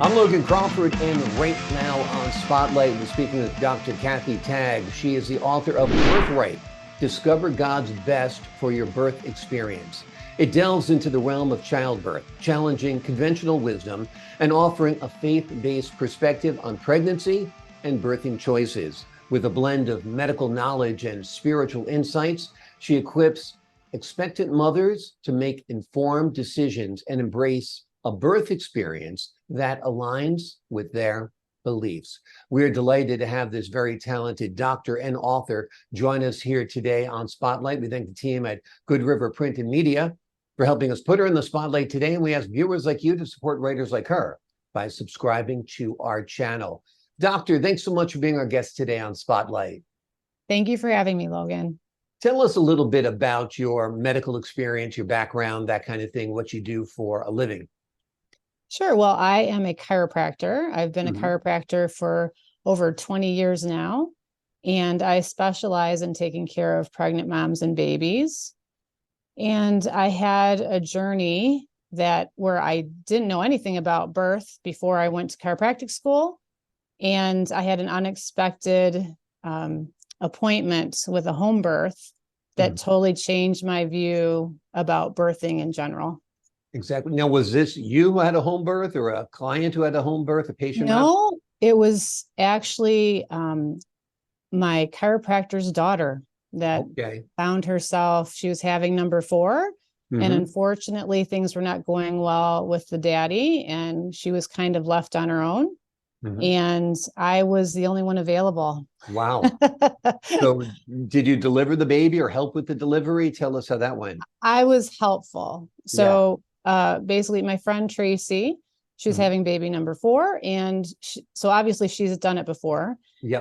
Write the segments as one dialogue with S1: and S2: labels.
S1: I'm Logan Crawford, and right now on Spotlight, we're speaking with Dr. Cathy Taig. She is the author of Birthright, Discover God's Best for Your Birth Experience. It delves into the realm of childbirth, challenging conventional wisdom and offering a faith-based perspective on pregnancy and birthing choices. With a blend of medical knowledge and spiritual insights, she equips expectant mothers to make informed decisions and embrace a birth experience that aligns with their beliefs. We're delighted to have this very talented doctor and author join us here today on Spotlight. We thank the team at Good River Print and Media for helping us put her in the spotlight today. And we ask viewers like you to support writers like her by subscribing to our channel. Doctor, thanks so much for being our guest today on Spotlight.
S2: Thank you for having me, Logan.
S1: Tell us a little bit about your medical experience, your background, that kind of thing, what you do for a living.
S2: Sure. Well, I am a chiropractor. I've been a chiropractor for over 20 years now, and I specialize in taking care of pregnant moms and babies. And I had a journey where I didn't know anything about birth before I went to chiropractic school. And I had an unexpected appointment with a home birth that totally changed my view about birthing in general.
S1: Exactly. Now, was this you who had a home birth or a client who had a home birth, a patient?
S2: No, it was actually my chiropractor's daughter that found herself. She was having number 4. And unfortunately, things were not going well with the daddy, and she was kind of left on her own. And I was the only one available.
S1: Wow. So did you deliver the baby or help with the delivery? Tell us how that went.
S2: I was helpful. So basically my friend Tracy, she was having baby number 4. And so obviously she's done it before.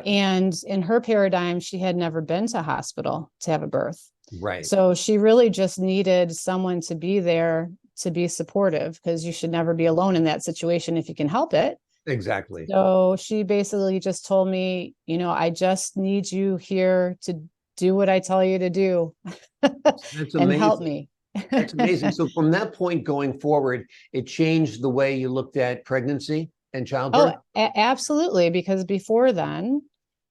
S2: And in her paradigm, she had never been to a hospital to have a birth.
S1: Right.
S2: So she really just needed someone to be there to be supportive, because you should never be alone in that situation if you can help it.
S1: Exactly.
S2: So she basically just told me, I just need you here to do what I tell you to do.
S1: That's
S2: and help me.
S1: That's amazing. So from that point going forward, it changed the way you looked at pregnancy and childbirth?
S2: Oh, absolutely. Because before then,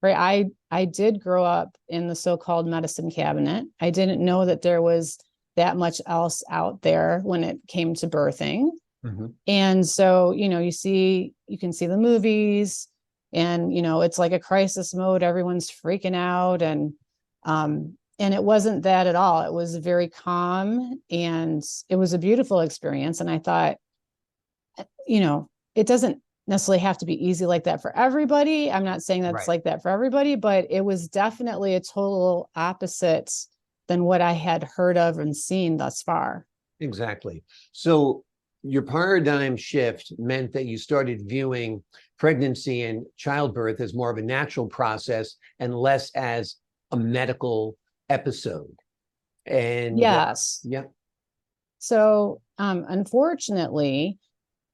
S2: right, I did grow up in the so-called medicine cabinet. I didn't know that there was that much else out there when it came to birthing. And so, you can see the movies and, it's like a crisis mode. Everyone's freaking out. And it wasn't that at all. It was very calm, and it was a beautiful experience. And I thought, it doesn't necessarily have to be easy like that for everybody. I'm not saying that's like that for everybody, but it was definitely a total opposite than what I had heard of and seen thus far.
S1: Exactly. So your paradigm shift meant that you started viewing pregnancy and childbirth as more of a natural process and less as a medical episode. And
S2: yes. So unfortunately,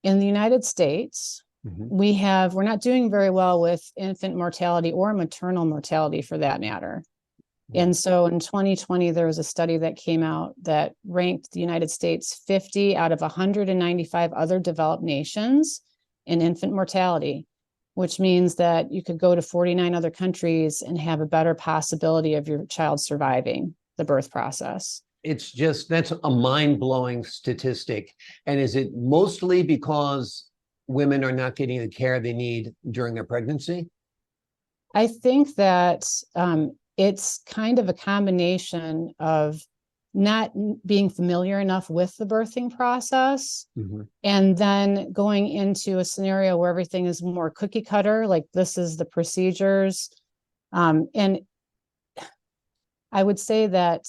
S2: in the United States, we're not doing very well with infant mortality or maternal mortality for that matter. And so in 2020, there was a study that came out that ranked the United States 50 out of 195 other developed nations in infant mortality, which means that you could go to 49 other countries and have a better possibility of your child surviving the birth process.
S1: That's a mind-blowing statistic. And is it mostly because women are not getting the care they need during their pregnancy?
S2: I think that it's kind of a combination of not being familiar enough with the birthing process, and then going into a scenario where everything is more cookie cutter, like this is the procedures. And I would say that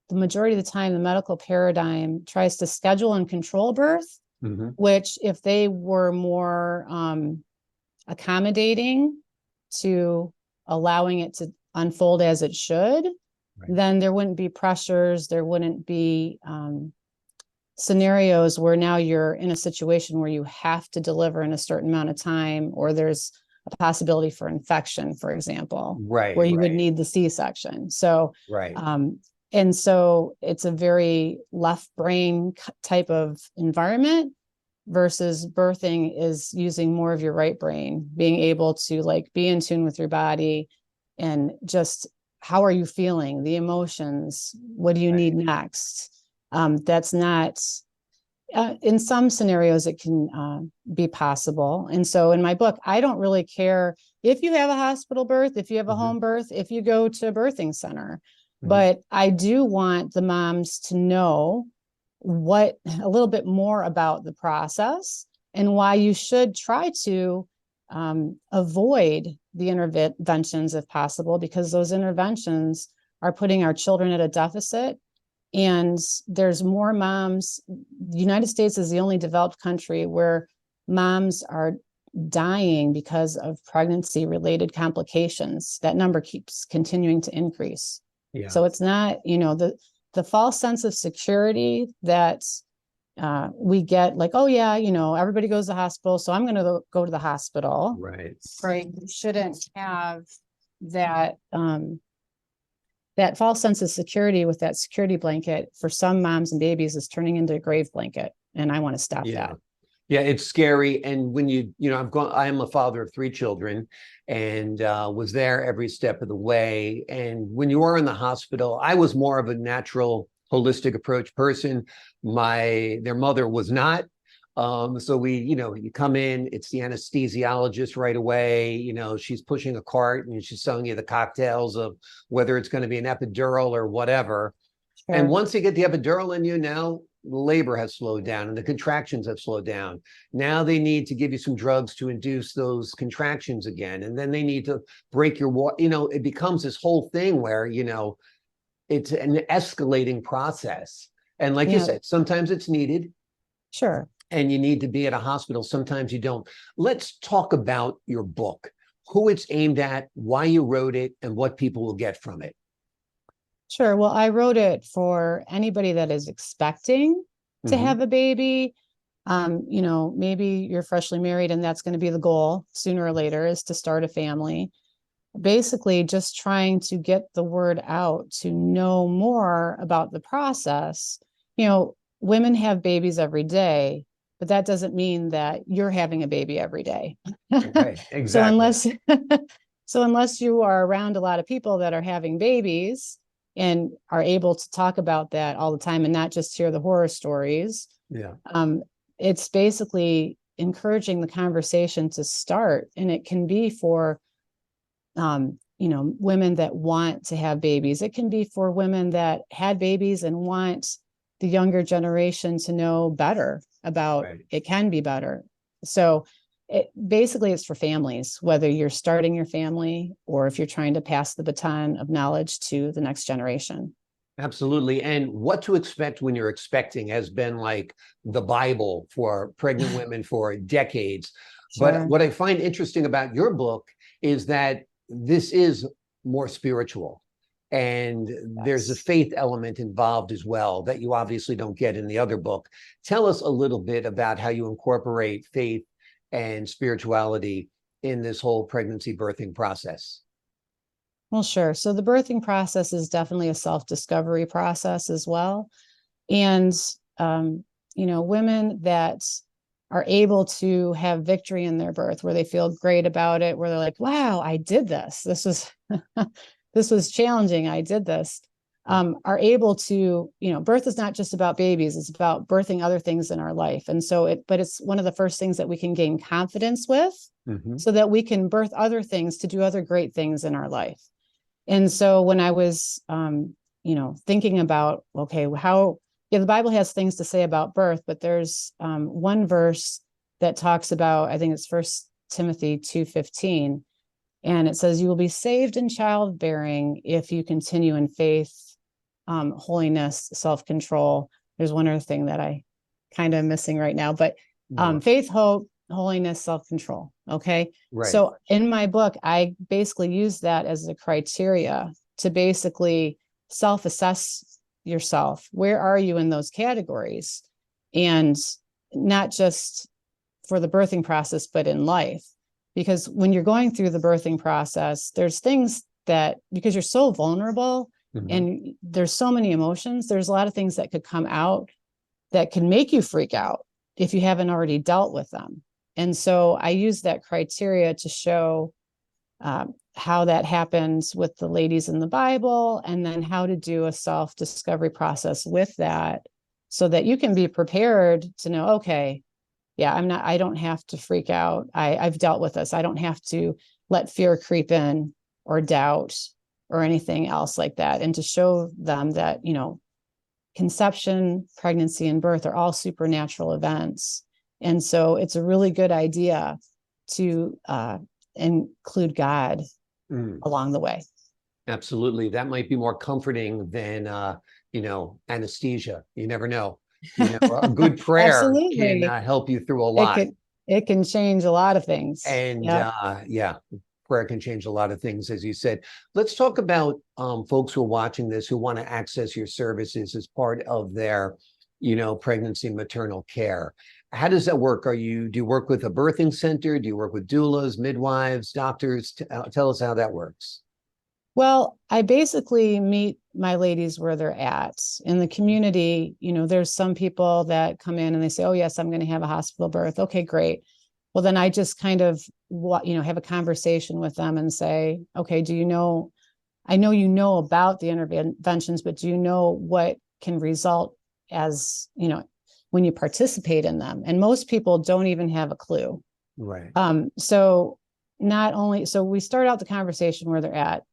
S2: the majority of the time, the medical paradigm tries to schedule and control birth, which if they were more accommodating to allowing it to unfold as it should, then there wouldn't be pressures. There wouldn't be scenarios where now you're in a situation where you have to deliver in a certain amount of time, or there's a possibility for infection, for example, where you would need the C-section. So, and so it's a very left brain type of environment versus birthing is using more of your right brain, being able to like be in tune with your body and just how are you feeling, the emotions, what do you need next? That's not, in some scenarios, it can be possible. And so in my book, I don't really care if you have a hospital birth, if you have a home birth, if you go to a birthing center, but I do want the moms to know a little bit more about the process and why you should try to avoid the interventions if possible, because those interventions are putting our children at a deficit. And there's more moms. The United States is the only developed country where moms are dying because of pregnancy related complications. That number keeps continuing to increase. Yeah. So it's not, the false sense of security that we get, like, oh yeah, everybody goes to the hospital, so I'm going to go to the hospital. Right. You shouldn't have that that false sense of security with that security blanket for some moms and babies is turning into a grave blanket. And I want to stop that.
S1: Yeah, it's scary. And when I am a father of 3 children and was there every step of the way. And when you are in the hospital, I was more of a natural, holistic approach person. Their mother was not. So you come in, it's the anesthesiologist right away. She's pushing a cart and she's selling you the cocktails of whether it's going to be an epidural or whatever. Sure. And once they get the epidural in you, now labor has slowed down and the contractions have slowed down. Now they need to give you some drugs to induce those contractions again. And then they need to break your wall. It becomes this whole thing where, it's an escalating process. And like you said, sometimes it's needed.
S2: Sure.
S1: And you need to be at a hospital. Sometimes you don't. Let's talk about your book, who it's aimed at, why you wrote it, and what people will get from it.
S2: Sure. Well, I wrote it for anybody that is expecting to have a baby. Maybe you're freshly married and that's going to be the goal sooner or later, is to start a family. Basically, just trying to get the word out to know more about the process. Women have babies every day, but that doesn't mean that you're having a baby every day.
S1: Right, exactly.
S2: So unless you are around a lot of people that are having babies and are able to talk about that all the time and not just hear the horror stories, it's basically encouraging the conversation to start. And it can be for women that want to have babies. It can be for women that had babies and want the younger generation to know better about it can be better. So it's for families, whether you're starting your family or if you're trying to pass the baton of knowledge to the next generation.
S1: Absolutely. And what to expect when you're expecting has been like the Bible for pregnant women for decades. Sure. But what I find interesting about your book is that this is more spiritual. And there's a faith element involved as well that you obviously don't get in the other book. Tell us a little bit about how you incorporate faith and spirituality in this whole pregnancy birthing process.
S2: Well, sure. So the birthing process is definitely a self-discovery process as well. And, women that are able to have victory in their birth, where they feel great about it, where they're like, wow, I did this. This was this was challenging. I did this. Are able to, birth is not just about babies. It's about birthing other things in our life. And so it's one of the first things that we can gain confidence with so that we can birth other things to do other great things in our life. And so when I was, thinking about, the Bible has things to say about birth, but there's one verse that talks about, I think it's 1 Timothy 2:15. And it says, you will be saved in childbearing if you continue in faith, holiness, self-control. There's one other thing that I kind of missing right now, but faith, hope, holiness, self-control. Okay. Right. So in my book, I basically use that as a criteria to basically self-assess yourself. Where are you in those categories? And not just for the birthing process, but in life. Because when you're going through the birthing process, there's things that, because you're so vulnerable and there's so many emotions, there's a lot of things that could come out that can make you freak out. if you haven't already dealt with them. And so I use that criteria to show how that happens with the ladies in the Bible, and then how to do a self-discovery process with that, so that you can be prepared to know, okay, yeah, I don't have to freak out. I've dealt with this. I don't have to let fear creep in, or doubt, or anything else like that. And to show them that, conception, pregnancy, and birth are all supernatural events. And so it's a really good idea to include God along the way.
S1: Absolutely. That might be more comforting than, anesthesia. You never know. A good prayer can help you through a lot.
S2: It can change a lot of things.
S1: And prayer can change a lot of things, as you said. Let's talk about folks who are watching this who want to access your services as part of their, pregnancy, maternal care. How does that work? Do you work with a birthing center? Do you work with doulas, midwives, doctors? Tell us how that works.
S2: Well, I basically meet my ladies where they're at in the community. There's some people that come in and they say, oh yes, I'm going to have a hospital birth. Okay, great. Well, then I just kind of, have a conversation with them and say, okay, I know you know about the interventions, but do you know what can result as, when you participate in them? And most people don't even have a clue.
S1: Right.
S2: So we start out the conversation where they're at.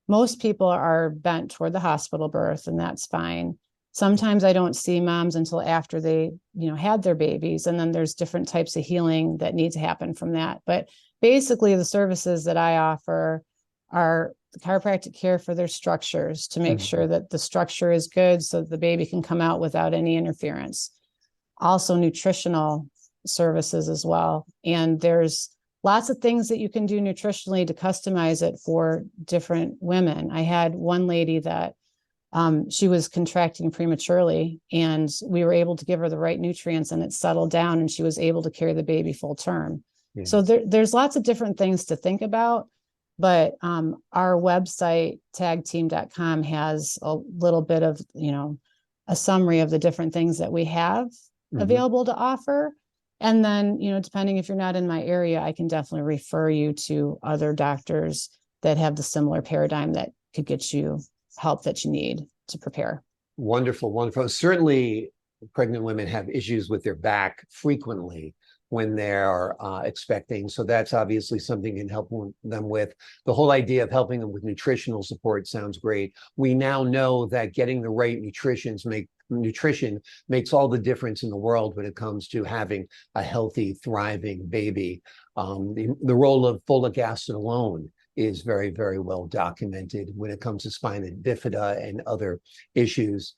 S2: Most people are bent toward the hospital birth, and that's fine. Sometimes I don't see moms until after they, had their babies. And then there's different types of healing that need to happen from that. But basically the services that I offer are the chiropractic care for their structures, to make sure that the structure is good so that the baby can come out without any interference. Also nutritional services as well. And there's lots of things that you can do nutritionally to customize it for different women. I had one lady that she was contracting prematurely, and we were able to give her the right nutrients, and it settled down, and she was able to carry the baby full term. Yeah. So there's lots of different things to think about. But our website, tagteam.com, has a little bit of, a summary of the different things that we have available to offer. And then, depending if you're not in my area, I can definitely refer you to other doctors that have the similar paradigm that could get you help that you need to prepare.
S1: Wonderful, wonderful. Certainly, pregnant women have issues with their back frequently when they're expecting. So that's obviously something you can help them with. The whole idea of helping them with nutritional support sounds great. We now know that getting the right nutrition makes all the difference in the world when it comes to having a healthy, thriving baby. The role of folic acid alone is very, very well documented when it comes to spina bifida and other issues.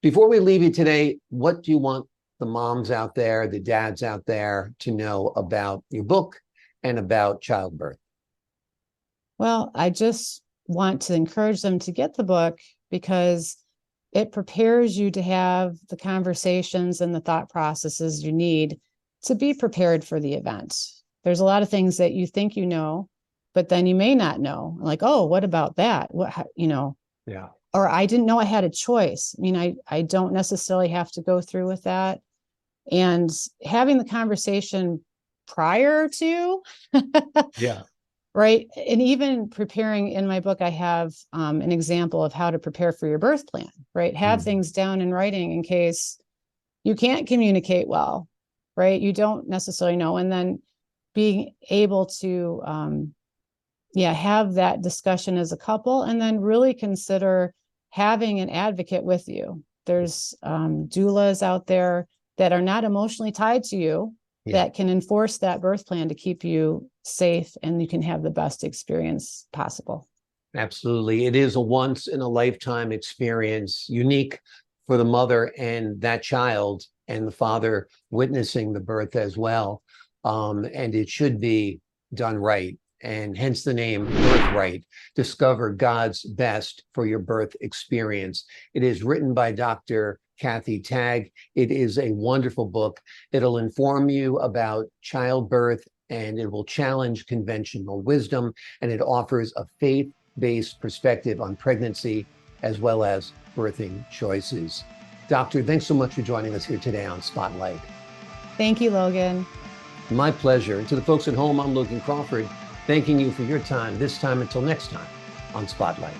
S1: Before we leave you today, what do you want the moms out there, the dads out there to know about your book and about childbirth?
S2: Well, I just want to encourage them to get the book, because it prepares you to have the conversations and the thought processes you need to be prepared for the event. There's a lot of things that you think you know, but then you may not know. Like, oh, what about that?
S1: Yeah.
S2: Or I didn't know I had a choice. I don't necessarily have to go through with that. And having the conversation prior to,
S1: yeah.
S2: Right. And even preparing, in my book, I have an example of how to prepare for your birth plan, right? Have things down in writing in case you can't communicate well, right? You don't necessarily know. And then being able to, have that discussion as a couple, and then really consider having an advocate with you. There's doulas out there that are not emotionally tied to you, that can enforce that birth plan to keep you safe, and you can have the best experience possible.
S1: Absolutely. It is a once in a lifetime experience, unique for the mother and that child, and the father witnessing the birth as well. And it should be done right. And hence the name Birthright. Discover God's best for your birth experience. It is written by Dr. Cathy Taig. It is a wonderful book. It'll inform you about childbirth, and it will challenge conventional wisdom, and it offers a faith-based perspective on pregnancy as well as birthing choices. Doctor, thanks so much for joining us here today on Spotlight.
S2: Thank you, Logan.
S1: My pleasure. And to the folks at home, I'm Logan Crawford, thanking you for your time. This time until next time on Spotlight.